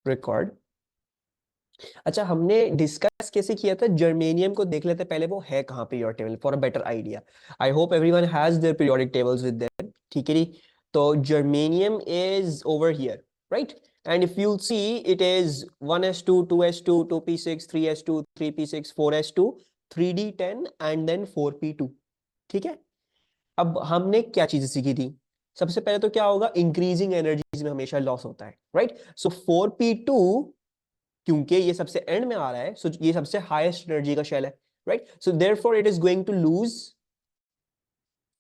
Record. अच्छा, हमने discuss कैसे किया था? जर्मेनियम को देख लेते पहले, वो है कहाँ periodic table for a better idea. I hope everyone has their periodic tables with them, ठीक है जी। तो germanium is over here, right? And if you see it is 1s2 2s2 2p6 3s2 3p6 4s2 3d10 and then 4p2, ठीक है। अब हमने क्या चीजें सीखी थी? सबसे पहले तो क्या होगा, इंक्रीजिंग एनर्जीज में हमेशा लॉस होता है, राइट? सो 4p2, क्योंकि ये सबसे एंड में आ रहा है, सो ये सबसे हाईएस्ट एनर्जी का शेल है, right? So therefore it is going to lose,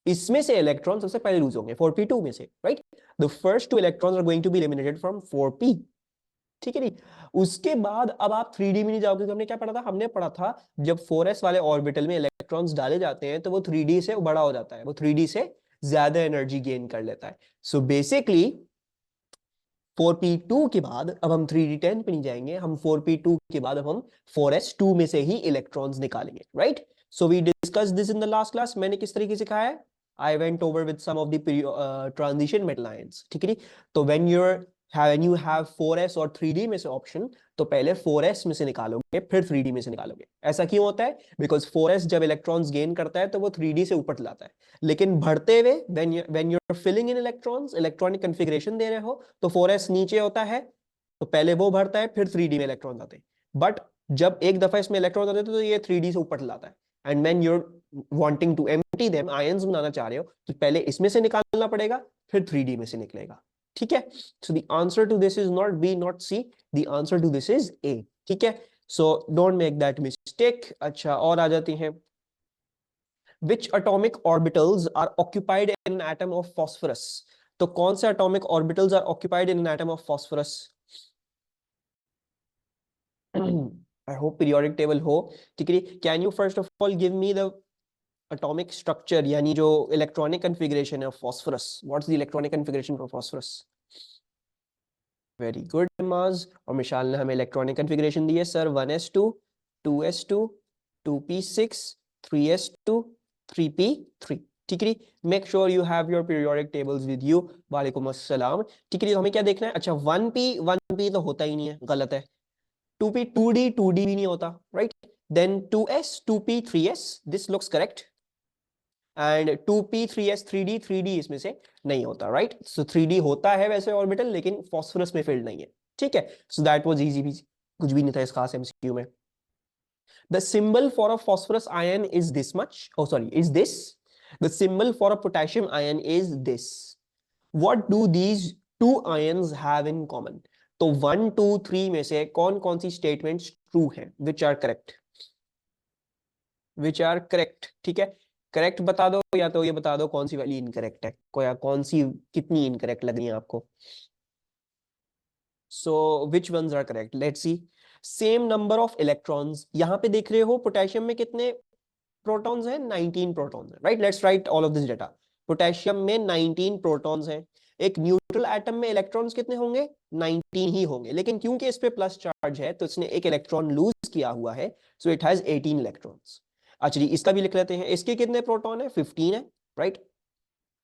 इसमें से इलेक्ट्रॉन सबसे पहले लूज होंगे 4p2 में से, right? The first two electrons are going to be eliminated from 4p, ठीक है जी। उसके बाद अब आप 3D में नहीं जाओगे, क्योंकि हमने क्या पढ़ा था? हमने पढ़ा था जब 4s वाले ऑर्बिटल में इलेक्ट्रॉन्स डाले जाते हैं तो वो 3D से बड़ा हो जाता है, वो 3D से ज्यादा एनर्जी गेन कर लेता है। सो बेसिकली 4p2 के बाद अब हम 3d10 पे नहीं जाएंगे, हम 4p2 के बाद अब हम 4s2 में से ही इलेक्ट्रॉन्स निकालेंगे, right? So we discuss this in the last class. मैंने किस तरीके से कहा है? I went over with some of the transition metal ions, ठीक है। तो when you have 4s और 3D में से ऑप्शन, तो पहले 4s में से निकालोगे फिर 3D में से निकालोगे। ऐसा क्यों होता है? बिकॉज 4s जब इलेक्ट्रॉन्स गेन करता है तो वो 3D से ऊपर लाता है, लेकिन बढ़ते हुए when you're filling in electrons, electronic configuration दे रहे हो, तो 4s नीचे होता है, तो पहले वो भरता है फिर 3D में इलेक्ट्रॉन आते हैं। बट जब एक दफा इसमें इलेक्ट्रॉन आते हैं तो ये 3D से ऊपर लाता है। And when you're wanting to empty them, ions बनाना चाह रहे हो, तो पहले इसमें से निकालना पड़ेगा फिर 3D में से निकलेगा, ठीक है। So the answer to this is not B not C, the answer to this is A, ठीक है। So don't make that mistake. अच्छा, और आ जाती हैं। Which atomic orbitals are occupied in an atom of phosphorus? तो कौन से atomic orbitals are occupied in an atom of phosphorus? I hope periodic table हो, ठीक है। Can you first of all give me the atomic structure, यानी जो electronic configuration of phosphorus? What's the electronic configuration for phosphorus? Very good, Maz। और मिशाल ने हमें electronic configuration दी है sir, 1s2 2s2 2p6 3s2 3p3, ठीक है। Make sure you have your periodic tables with you. वालेकुम अस्सलाम, ठीक है। तो हमें क्या देखना है? अच्छा, 1p तो होता ही नहीं है, गलत है। 2p 2d भी नहीं होता, right? Then 2s 2p 3s, this looks correct. And 2p 3s 3d इसमें से नहीं होता, राइट? सो 3d होता है वैसे ऑर्बिटल, लेकिन फास्फोरस में फील्ड नहीं है, ठीक है। सो दैट वाज इजी, कुछ भी नहीं था इस खास एमसीक्यू में। The symbol for a phosphorus ion is this much. Oh, sorry, is this. The symbol for a potassium ion is this. What do these two ions have in common? तो 1 2 3 में से कौन कौन सी स्टेटमेंट्स ट्रू हैं? Which are correct? Which are correct, ठीक है। Correct बता दो, या तो ये बता दो कौन सी वाली इनकरेक्ट है, कौन सी कितनी इनकरेक्ट लग रही है आपको। So which ones are correct? Let's see. Same number of electrons, यहां पे देख रहे हो पोटेशियम में कितने प्रोटॉन्स हैं? 19 प्रोटॉन्स हैं, right? Let's write all of this data. Potassium में 19 प्रोटॉन्स हैं। एक न्यूट्रल एटम में इलेक्ट्रॉन्स कितने होंगे? 19 ही होंगे, लेकिन क्योंकि इस पे प्लस चार्ज है तो इसने एक इलेक्ट्रॉन लूज किया हुआ है, सो इट हैज 18 इलेक्ट्रॉन्स। अच्छा जी, इसका भी लिख लेते हैं। इसके कितने प्रोटॉन है? 15 है, राइट?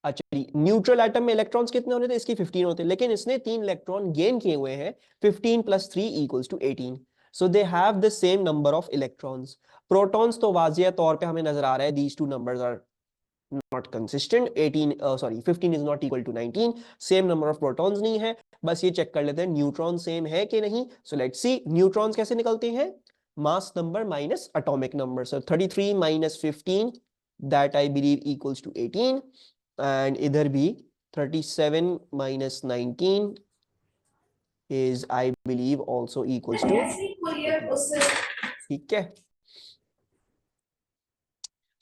अच्छा जी, न्यूट्रल एटम में इलेक्ट्रॉन्स कितने होने थे? इसके 15 होते, लेकिन इसने 3 इलेक्ट्रॉन गेन किए हुए हैं। 15 + 3 = 18, so they have the same number of electrons. Protons तो वाजिया तौर पे हमें नजर आ रहा है, these two numbers are not consistent. 15 is not equal to 19, same number of protons नहीं है। बस ये चेक कर लेते हैं न्यूट्रॉन सेम है कि नहीं। सो लेट्स सी, न्यूट्रॉन्स कैसे निकलते हैं? Mass number minus atomic number. So 33 - 15, that I believe equals to 18। And इधर भी 37 - 19 is I believe also equals to 18, ठीक है।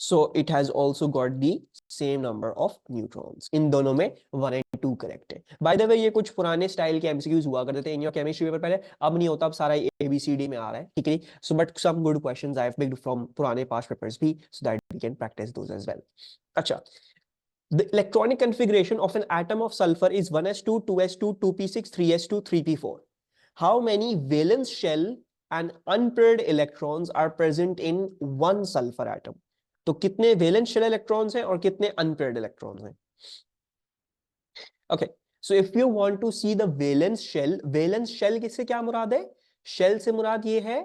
So it has also got the same number of neutrons। इन दोनों में 1 और 2 करेक्ट है। बाय द वे, ये कुछ पुराने स्टाइल के एमसीक्यूज हुआ करते थे इन योर केमिस्ट्री पेपर पहले, अब नहीं होता, अब सारा ABCD में आ रहा है, ठीक है। So but some good questions I have picked from पुराने पास्ट पेपर्स भी, so that we can practice those as well. अच्छा, the electronic configuration of an atom of sulfur is 1s2 2s2 2p6 3s2 3p4. How many valence shell and unpaired electrons are present in one sulfur atom? तो कितने valence shell electrons हैं और कितने unpaired electrons हैं? Okay, so if you want to see the valence shell किससे क्या मुराद है? Shell से मुराद ये है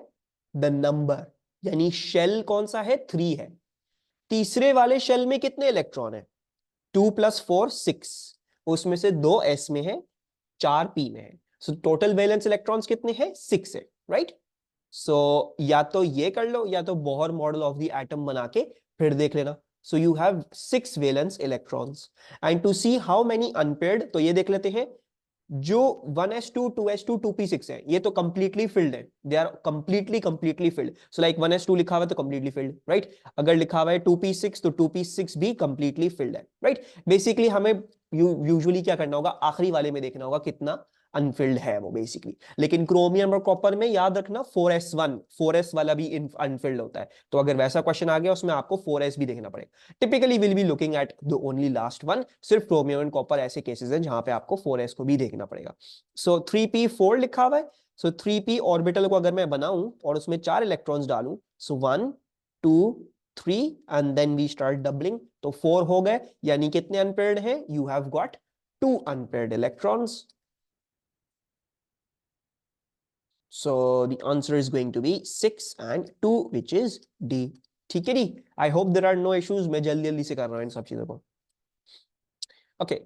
द नंबर, यानी शेल कौन सा है? 3 है। तीसरे वाले शेल में कितने इलेक्ट्रॉन है? 2 + 4 6, उसमें से 2 s में है, 4 p में है। सो टोटल वैलेंस इलेक्ट्रॉन्स कितने हैं? 6 है, राइट? सो या तो ये कर लो या तो Bohr model of the atom बना के फिर देख लेना। So you have 6 valence electrons and to see how many unpaired, तो ये देख लेते हैं। जो 1s2 2s2 2p6 है ये तो कंप्लीटली फिल्ड है, they are completely filled. So like 1s2 लिखा हुआ है तो कंप्लीटली फिल्ड, राइट? अगर लिखा हुआ है 2p6 तो 2p6 भी कंप्लीटली फिल्ड है, राइट? बेसिकली हमें यूजुअली क्या करना होगा? आखिरी वाले में देखना होगा कितना अनफिल्ड है वो बेसिकली। लेकिन क्रोमियम और कॉपर में याद रखना 4s1 4s वाला भी अनफिल्ड होता है, तो अगर वैसा क्वेश्चन आ गया उसमें आपको 4s भी देखना पड़ेगा। Typically will be looking at the only last one. सिर्फ क्रोमियम एंड कॉपर ऐसे केसेस हैं जहां पे आपको 4s को भी देखना पड़ेगा। सो 3p4 लिखा हुआ है। सो 3p ऑर्बिटल को अगर मैं बनाऊं और उसमें 4 इलेक्ट्रॉन्स डालूं, so 1 2 3 and then we start doubling, तो 4 हो गए, यानी कितने अनपेयर्ड हैं? You have got 2 unpaired electrons. So the answer is going to be 6 and 2, which is D. ठीक है D? I hope there are no issues. मैं जल्दी जल्दी से कर रहा हूँ इन सब चीजों को। Okay.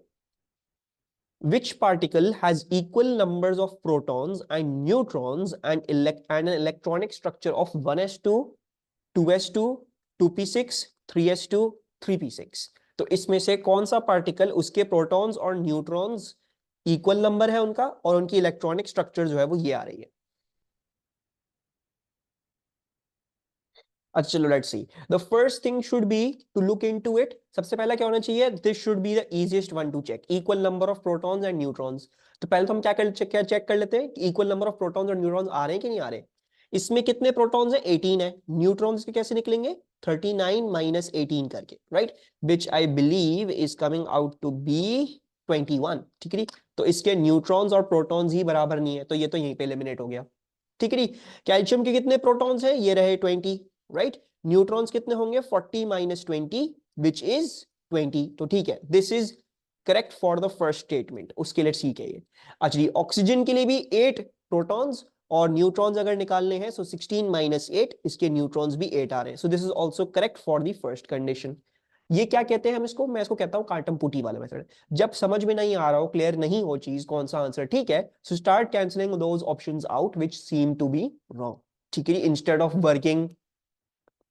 Which particle has equal numbers of protons and neutrons and an electronic structure of 1s2, 2s2, 2p6, 3s2, 3p6? तो इसमें से कौन सा पार्टिकल, उसके प्रोटॉन्स और न्यूट्रॉन्स इक्वल नंबर है उनका, और उनकी इलेक्ट्रॉनिक स्ट्रक्चर जो है वो ये आ रही है। अच्छा चलो let's see. The first thing should be to look into it. सबसे पहला क्या होना चाहिए? This should be the easiest one to check, equal number of protons and neutrons. तो पहले तो हम क्या चेक कर लेते हैं कि इक्वल नंबर ऑफ प्रोटॉन्स और न्यूट्रॉन्स आ रहे हैं कि नहीं आ रहे। इसमें कितने प्रोटॉन्स हैं? 18 है। न्यूट्रॉन्स के कैसे निकलेंगे? 39 - 18 करके, right? Which I believe is coming out to be 21। ठीक है, तो इसके न्यूट्रॉन्स और प्रोटॉन्स ही बराबर नहीं है, तो ये तो यहीं पे एलिमिनेट हो गया। ठीक है, कैल्शियम के कितने प्रोटॉन्स हैं? ये रहे 20, राइट? न्यूट्रॉन्स कितने होंगे? 40 - 20 विच इज 20। तो ठीक है, this is correct for the first statement. उसके लिए ठीक है ये। अच्छा, ऑक्सीजन के लिए भी 8 प्रोटॉन्स और न्यूट्रॉन्स अगर निकालने हैं, सो 16 - 8, इसके न्यूट्रॉन्स भी 8 आ रहे हैं। सो this is also correct for the first condition. ये क्या कहते हैं हम इसको? मैं इसको कहता हूं काटम पुटी वाला मेथड। जब समझ में नहीं आ रहा हो, क्लियर नहीं हो चीज कौन सा आंसर ठीक है, so start cancelling those options out which seem to be wrong. ठीक है, इंस्टेड ऑफ वर्किंग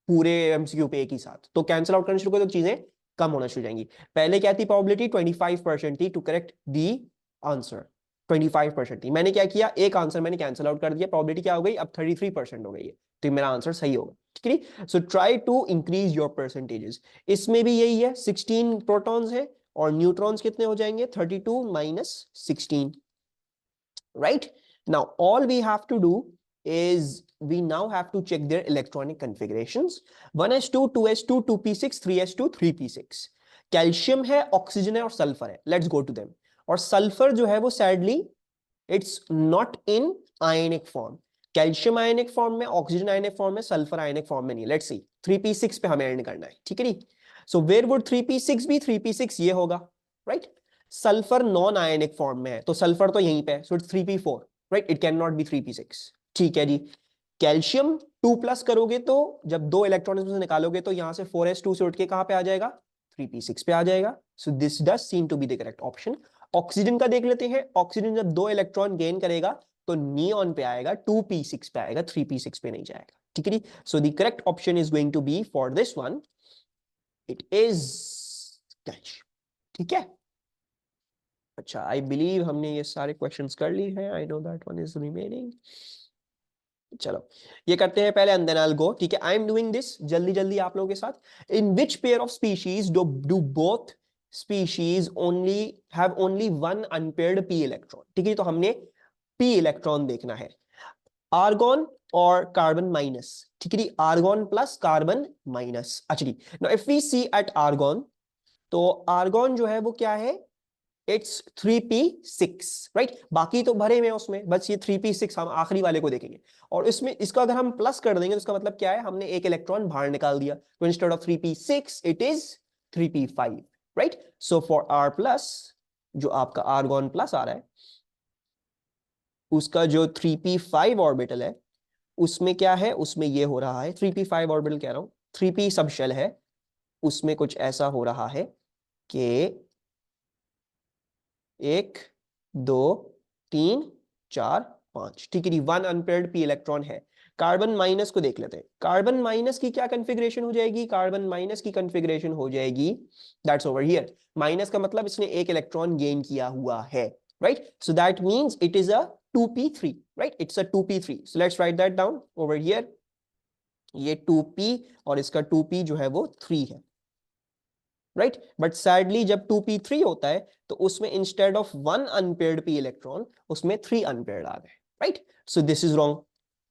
पूरे एमसीक्यू पे एक ही साथ, तो कैंसिल आउट करना शुरू कर, तो चीजें कम होना शुरू हो जाएंगी। पहले क्या थी प्रोबेबिलिटी? 25% थी टू करेक्ट दी आंसर। 25% थी। मैंने क्या किया? एक आंसर मैंने कैंसिल आउट कर दिया, प्रोबेबिलिटी क्या हो गई? अब 33% हो गई है, तो मेरा आंसर सही होगा। ठीक है, so try to increase your percentages. इसमें भी यही है, 16 प्रोटॉन्स है और न्यूट्रॉन्स कितने हो जाएंगे? 32 - 16, right? Now all we have to do is we now have to check their electronic configurations. 1s2 2s2 2p6 3s2 3p6। Calcium है, ऑक्सीजन है और सल्फर है। Let's go to them. और सल्फर जो है वो sadly it's not in ionic form. Calcium ionic form में, oxygen ionic form में, सल्फर आयनिक फॉर्म में नहीं। लेट्स सी, 3p6 पे हमें एंड करना है। ठीक है, सो वेयर वुड 3p6 भी? 3p6 ये होगा, right? Sulphur non ionic form में है, तो सल्फर तो यहीं पे है, so it's 3p4, right? It can not be 3p6। ठीक है जी। कैल्शियम 2+ करोगे तो जब 2 इलेक्ट्रॉन इसमें से निकालोगे तो यहां से 4s2 से उठ के कहां पे आ जाएगा? 3p6 पे आ जाएगा। So this does seem to be the correct option. Oxygen का देख लेते हैं। ऑक्सीजन जब 2 इलेक्ट्रॉन गेन करेगा तो नियॉन पे आएगा, 2p6 पे आएगा, 3p6 पे नहीं जाएगा। ठीक है, so the correct option is going to be for this one, it is calcium. ठीक है, अच्छा, आई बिलीव हमने ये सारे क्वेश्चंस कर लिए हैं। I know that one is remaining. चलो ये करते हैं पहले, and then I will go. ठीक है, आई एम डूइंग दिस जल्दी जल्दी आप लोगों के साथ। In which pair of species do both species only have only one unpaired p electron? ठीक है, तो हमने p इलेक्ट्रॉन देखना है। आर्गॉन और कार्बन माइनस। ठीक है, आर्गॉन प्लस कार्बन माइनस। अच्छा, now if we see at argon, तो आर्गॉन जो है वो क्या है? It's 3p6, right? बाकी तो भरे में उसमें, बस ये 3p6 हम आखिरी वाले को देखेंगे। और इसमें इसका अगर हम प्लस कर देंगे तो इसका मतलब क्या है? हमने एक इलेक्ट्रॉन बाहर निकाल दिया, तो instead of 3p6 it is 3p5, right? So for r plus जो आपका आर्गॉन प्लस आ रहा है, उसका जो 3p5 ऑर्बिटल है उसमें क्या है, उसमें ये हो रहा है 3p5 ऑर्बिटल कह रहा हूं, 3p सब शेल है, उसमें कुछ ऐसा हो रहा है कि 1 2 3 4 5, ठीक है जी, 1 अनपेयर्ड p इलेक्ट्रॉन है। कार्बन माइनस को देख लेते हैं, कार्बन माइनस की क्या कॉन्फ़िगरेशन हो जाएगी, कार्बन माइनस की कॉन्फ़िगरेशन हो जाएगी दैट्स ओवर हियर, माइनस का मतलब इसने एक इलेक्ट्रॉन गेन किया हुआ है, right, so that means it is a 2p3, right, it's a 2p3, so let's write that down over here, ये 2p और इसका 2p जो है वो 3 है, राइट, बट सैडली जब 2p3 होता है तो उसमें instead of 1 unpaired p electron उसमें 3 अनपेयर्ड आ गए, right, so this is wrong,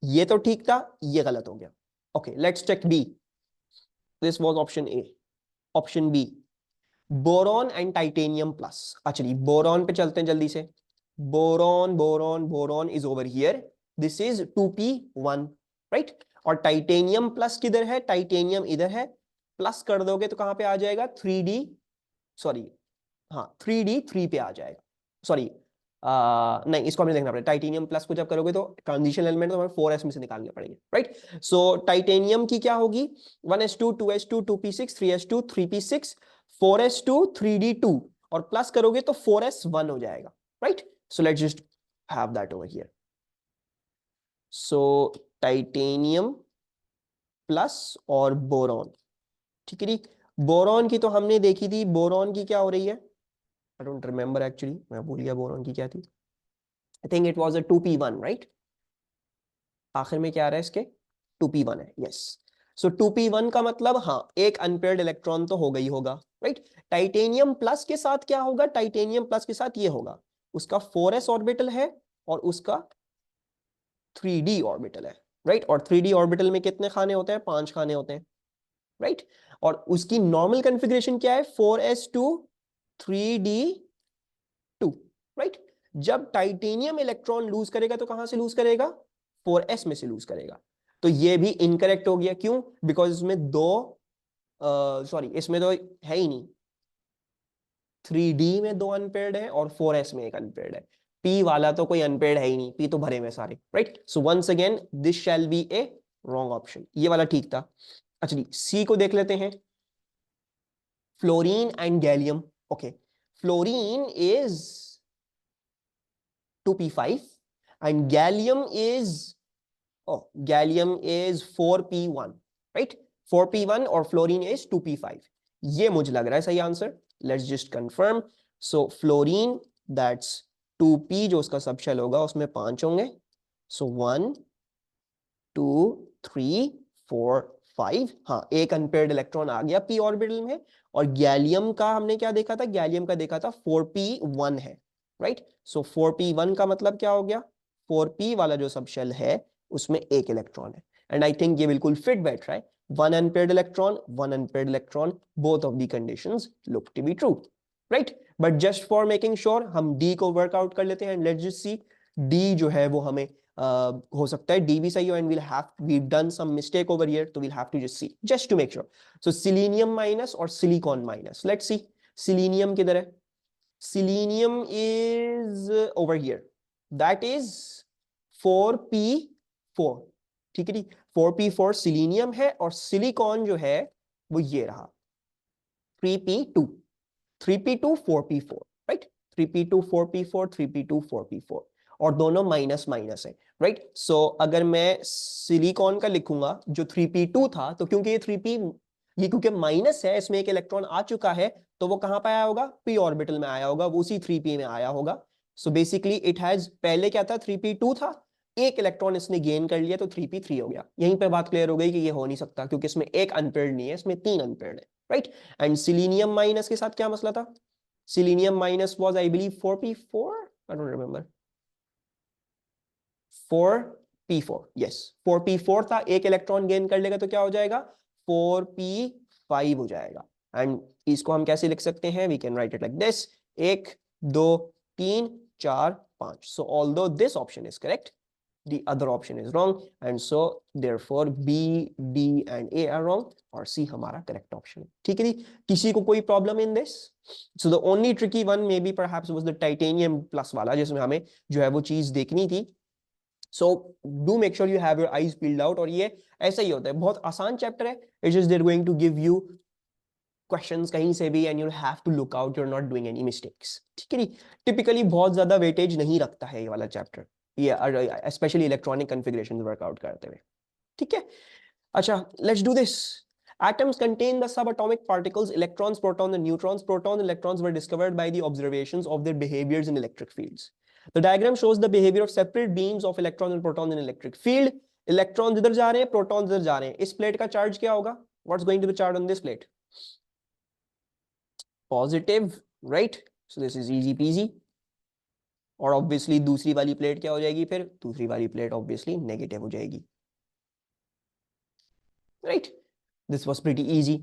ये तो ठीक था, ये गलत हो गया। Okay, let's check B, this was option A. Option B, boron and titanium plus. अच्छा जी, बोरॉन पे चलते हैं जल्दी से, boron boron boron is over here, this is 2p1, right, और टाइटेनियम प्लस किधर है, टाइटेनियम इधर है, प्लस कर दोगे तो कहां पे आ जाएगा, 3d, सॉरी, हाँ 3d 3 पे आ जाएगा, सॉरी नहीं, इसको हमें देखना पड़ेगा, टाइटेनियम प्लस को जब करोगे तो ट्रांजिशन एलिमेंट तो हमें 4s में से निकालने पड़ेंगे, राइट, सो टाइटेनियम की क्या होगी, 1s2 2s2 2p6 3s2 3p6 4s2 3d2, और प्लस करोगे तो 4s1 हो जाएगा, right, so let's just have that over here, so titanium plus और बोरॉन, ठीक है जी, बोरॉन की तो हमने देखी थी, बोरॉन की क्या हो रही है, आई डोंट रिमेम्बर एक्चुअली, मैं भूल गया बोरॉन की क्या थी, I think it was a 2p1, right, आखिर में क्या आ रहा है इसके, 2p1 है, यस, सो 2p1 का मतलब हाँ एक अनपेयर्ड इलेक्ट्रॉन तो होगा ही होगा, राइट, टाइटेनियम प्लस के साथ क्या होगा, टाइटेनियम प्लस के साथ ये होगा, उसका 4s ऑर्बिटल है और उसका 3d ऑर्बिटल है, राइट, और 3d ऑर्बिटल में कितने खाने होते हैं, 5 खाने होते हैं, राइट, और उसकी नॉर्मल कॉन्फ़िगरेशन क्या है, 4s2 3d2, राइट, जब टाइटेनियम इलेक्ट्रॉन लूज करेगा तो कहां से लूज करेगा, 4s में से लूज करेगा, तो ये भी इनकरेक्ट हो गया, क्यों, बिकॉज इसमें दो, सॉरी इसमें तो है ही नहीं, 3d में 2 अनपेयर्ड है और 4s में एक अनपेयर्ड है, p वाला तो कोई अनपेयर्ड है ही नहीं, p तो भरे में सारे, right, so once again this shall be a wrong option, ये वाला ठीक था। अच्छा जी, सी को देख लेते हैं, fluorine and gallium, okay, fluorine is 2p5 and gallium is, oh, gallium is 4p1, right, 4p1 और फ्लोरीन is 2p5, ये मुझे लग रहा है सही answer, let's just confirm, so fluorine that's 2p, जो उसका सब शेल होगा उसमें 5 होंगे, सो 1 2 3 4 5, हाँ एक अनपेयर्ड इलेक्ट्रॉन आ गया p ऑर्बिटल में, और गैलियम का हमने क्या देखा था, गैलियम का देखा था 4p1 है, राइट, सो 4p1 का मतलब क्या हो गया, 4p वाला जो सब शेल है उसमें एक इलेक्ट्रॉन है, एंड आई थिंक ये बिल्कुल फिट बैठ रहा है, one unpaired electron, one unpaired electron, both of the conditions look to be true, right, but just for making sure हम डी को वर्कआउट कर लेते हैं, लेट्स जस्ट सी, डी जो है वो हमें हो सकता है डी भी सही हो, and we've done some mistake over here, तो we'll have to just see just to make sure, so selenium minus और silicon minus, let's see, selenium किधर है, selenium is over here, that is 4p4, ठीक है जी, 4p4 selenium है, और silicon जो है वो ये रहा 3p2, 3p2 4p4, right, 3p2 4p4 3p2 4p4, और दोनों माइनस माइनस है, राइट, सो अगर मैं सिलिकॉन का लिखूंगा जो 3p2 था, तो क्योंकि ये 3p, ये क्योंकि माइनस है, इसमें एक इलेक्ट्रॉन आ चुका है, तो वो कहां पे आया होगा, p ऑर्बिटल में आया होगा, वो उसी 3p में आया होगा, सो बेसिकली इट हैज, पहले क्या था 3p2 था, एक इलेक्ट्रॉन इसने गेन कर लिया तो 3p3 हो गया, यहीं पे बात क्लियर हो गई कि ये हो नहीं सकता, क्योंकि इसमें एक अनपेयर्ड नहीं है, इसमें 3 अनपेयर्ड है, राइट, एंड सिलीनियम माइनस के साथ क्या मसला था, selenium minus was I believe 4p4, I don't remember, 4p4, yes 4p4 था, एक इलेक्ट्रॉन गेन कर लेगा तो क्या हो जाएगा, 4p5 हो जाएगा, एंड इसको हम कैसे लिख सकते हैं, we can write it like this, 1 2 3 4 5, so although this option is correct, the other option is wrong, and so therefore B, D and A are wrong और C हमारा correct option है. ठीक है जी, किसी को कोई problem in this? So the only tricky one maybe perhaps was the titanium plus वाला, जिसमें हमें जो है वो चीज देखनी थी. So do make sure you have your eyes peeled out. और ये ऐसा ही होता है, बहुत आसान चैप्टर है. It's just they're going to give you questions कहीं से भी and you'll have to look out you're not doing any mistakes. ठीक है जी, typically बहुत ज्यादा वेटेज नहीं रखता है ये वाला चैप्टर, ये स्पेशली इलेक्ट्रॉनिक कॉन्फ़िगरेशंस वर्कआउट करते हुए. ठीक है, अच्छा, let's do this. Atoms contain the subatomic particles electrons, protons and neutrons. Protons and electrons were discovered by the observations of their behaviors in electric fields. The diagram shows the behavior of separate beams of electrons and protons in electric field. Electrons इधर जा रहे हैं, protons इधर जा रहे हैं. इस plate का चार्ज क्या होगा? What's going to be charged on this plate? Positive, right? So this is easy peasy. और ऑब्वियसली दूसरी वाली प्लेट क्या हो जाएगी? फिर दूसरी वाली प्लेट ऑब्वियसली नेगेटिव हो जाएगी, राइट? This was pretty easy.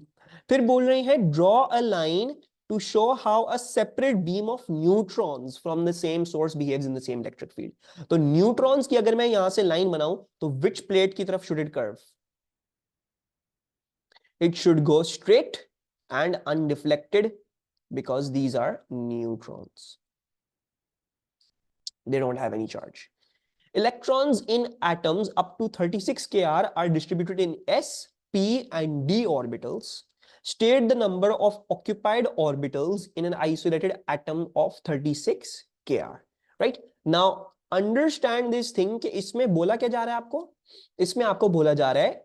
फिर बोल रहे हैं draw a line to show how a separate beam of neutrons from the same source behaves in the same electric field. तो न्यूट्रॉन्स की अगर मैं यहां से लाइन बनाऊं तो विच प्लेट की तरफ should it curve? It should go straight and undeflected because these are neutrons. They don't have any charge. Electrons in atoms up to 36 Kr are distributed in s, p and d orbitals. State the number of occupied orbitals in an isolated atom of 36 Kr. Right? Now understand this thing कि इसमें बोला क्या जा रहा है आपको? इसमें आपको बोला जा रहा है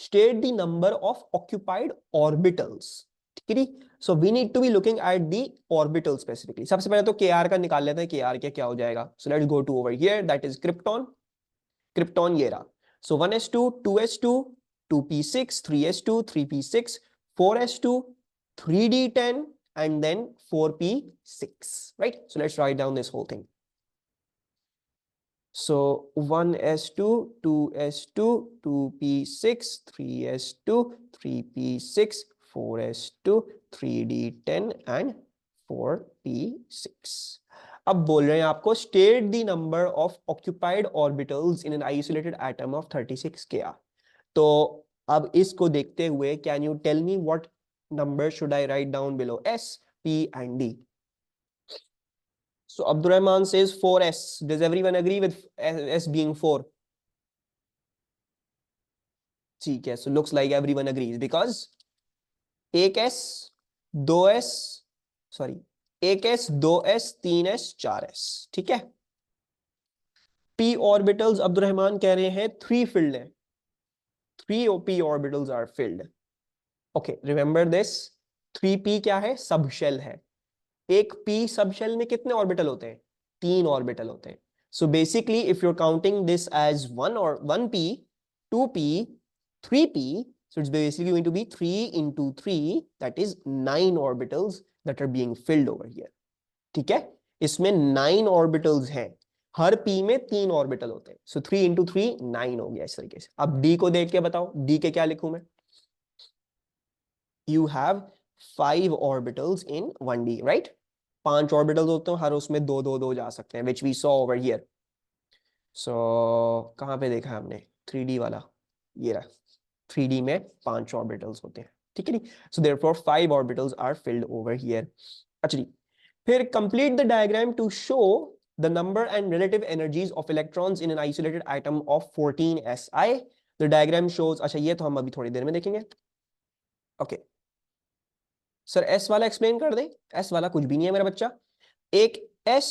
state the number of occupied orbitals. ठीक है, so we need to be looking at the orbital specifically. सबसे पहले तो Kr का निकाल लेते हैं, Kr क्या हो जाएगा. So let's go to over here, that is krypton. Krypton ये रहा. So 1s2, 2s2, 2p6, 3s2, 3p6, 4s2, 3d10 and then 4p6, right? So let's write down this whole thing. So 1s2, 2s2, 2p6, 3s2, 3p6, 4s2, 3d10 and 4p6. अब बोल रहे हैं आपको state the number of occupied orbitals in an isolated atom of 36 Kr. तो अब इसको देखते हुए can you tell me what number should I write down below s, p and d? So Abdurrahman says 4s. Does everyone agree with s being 4? ठीक है, so looks like everyone agrees because एक S, दो S, sorry एक S, दो S, तीन S, चार S. ठीक है, पी ऑर्बिटल्स अब्दुर्रहमान कह रहे हैं 3 फिल्ड है. 3 p orbitals are filled. Okay, remember this. 3p क्या है? सब शेल है. एक p सब शेल में कितने ऑर्बिटल होते हैं? 3 ऑर्बिटल होते हैं. So basically if you are counting this as 1p, 2p, 3p, so it's basically going to be 3 into 3, that is 9 orbitals that are being filled over here. ठीक है, इसमें 9 orbitals हैं. हर p में 3 orbital होते हैं. So 3 into 3 9 हो गया इस तरीके से. अब d को देख के बताओ, d के क्या लिखूं मैं? You have 5 orbitals in 1d, right? 5 orbitals होते हैं, हर उसमें 2 2 2 जा सकते हैं, which we saw over here. So कहाँ पे देखा है हमने 3d वाला? ये रहा. 3d में 5 ऑर्बिटल्स होते हैं. ठीक है नी? So therefore 5 orbitals are filled over here. अच्छा जी, फिर complete the diagram to show the number and relative energies of electrons in an isolated atom of 14 Si. The diagram shows, अच्छा ये तो हम अभी थोड़ी देर में देखेंगे. ओके सर, S वाला एक्सप्लेन कर दे. S वाला कुछ भी नहीं है मेरा बच्चा. एक S,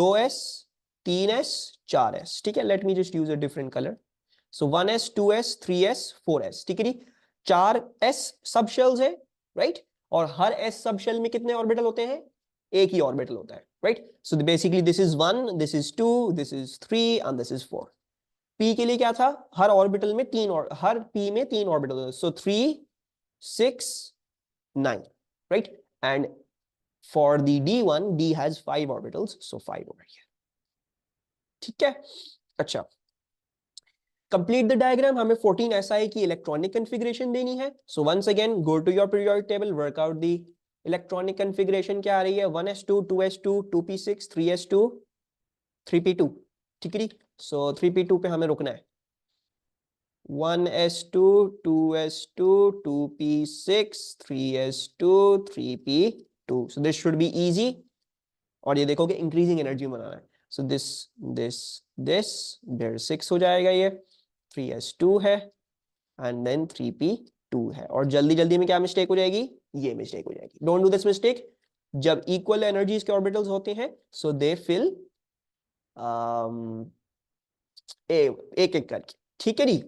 2s, 3s, 4s. ठीक है, let me just use a different colour. So 1s, 2s, 3s, 4s. ठीक है जी, 4 s सब शेल्स है, राइट? और हर s सब शेल में कितने ऑर्बिटल होते हैं? एक ही ऑर्बिटल होता है, right? So basically this is 1, this is 2, this is 3 and this is 4. p के लिए क्या था? हर ऑर्बिटल में 3 और हर p में 3 ऑर्बिटल होते हैं. सो 3, 6, 9, right? And for the d1, d has 5 orbitals, so 5 over here. ठीक है, अच्छा. Complete the diagram. हमें 14 SI की इलेक्ट्रॉनिक कॉन्फ़िगरेशन देनी है. So once again go to your periodic table, work out the electronic configuration क्या आ रही है? 1s2, 2s2, 2p6, 3s2, 3p2. ठीक है, सो 3p2 पे हमें रुकना है 1s2 2s2 2p6 3s2 3p2 so this should be easy और ये देखोगे इंक्रीजिंग एनर्जी बनाना है सो दिस देयर 6 हो जाएगा ये 3s2 है एंड देन 3p2 है और जल्दी जल्दी में क्या मिस्टेक हो जाएगी ये मिस्टेक हो जाएगी डोंट डू दिस मिस्टेक जब इक्वल एनर्जीज के ऑर्बिटल्स होते हैं सो दे फिल एक एक करके ठीक है जी